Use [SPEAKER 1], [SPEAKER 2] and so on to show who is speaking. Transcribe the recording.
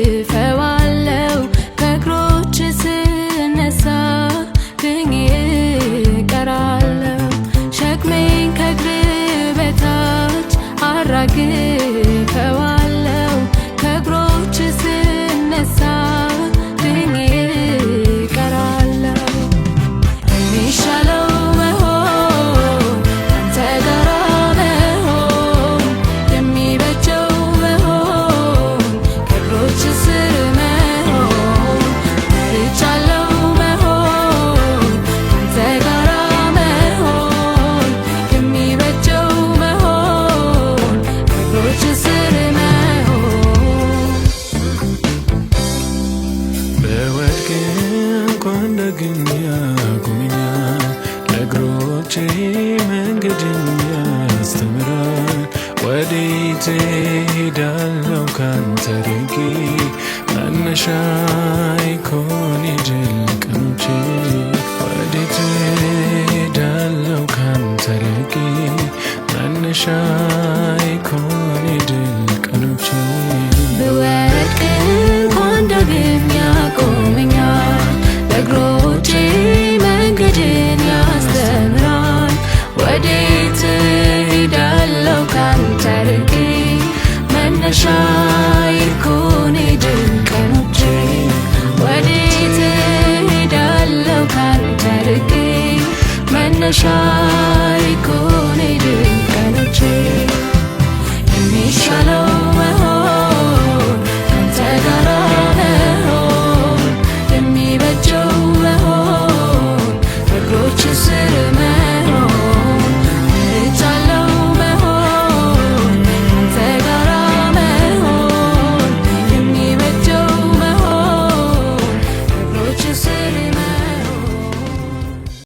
[SPEAKER 1] አራግፈዋለሁ ከእግሮች ስነሳ ድኜ እቀራለሁ ሸክሜን ከእግር በታች አራግፈዋለሁ ከእግሮች ስነሳ ድኜ እቀራለሁ የሚሻለው መሆን ካንተ ጋር መሆን የሚበጀው መሆን ከእግሮች ስር መሆን መርጫለሁ መሆን ካንተ ጋር መሆን የሚበጀው መሆን ከእግሮች ስር መሆን
[SPEAKER 2] በወድቅ እንኳን ደግሜ ያቆመኛል ለእግሮቼ መንገድን ያስተምራል ወዴት እሄዳለሁ ካንተ ርቄ መነሻዬ ኮን የድል ቀኖቼ ወዴት እሄዳለሁ ካንተ ርቄ መነሻዬ ኮን የድል ቀኖቼ
[SPEAKER 1] ብወድቅ እንኳን ዳግም ያቆመኛል ለእግሮቼ መንገድን ያስተምራል ወዴት እሄዳለሁ ካንተ ርቄ መነሻዬ ኮን የድል ቀኖቼ ወዴት እሄዳለሁ ካንተ ርቄ መነሻዬ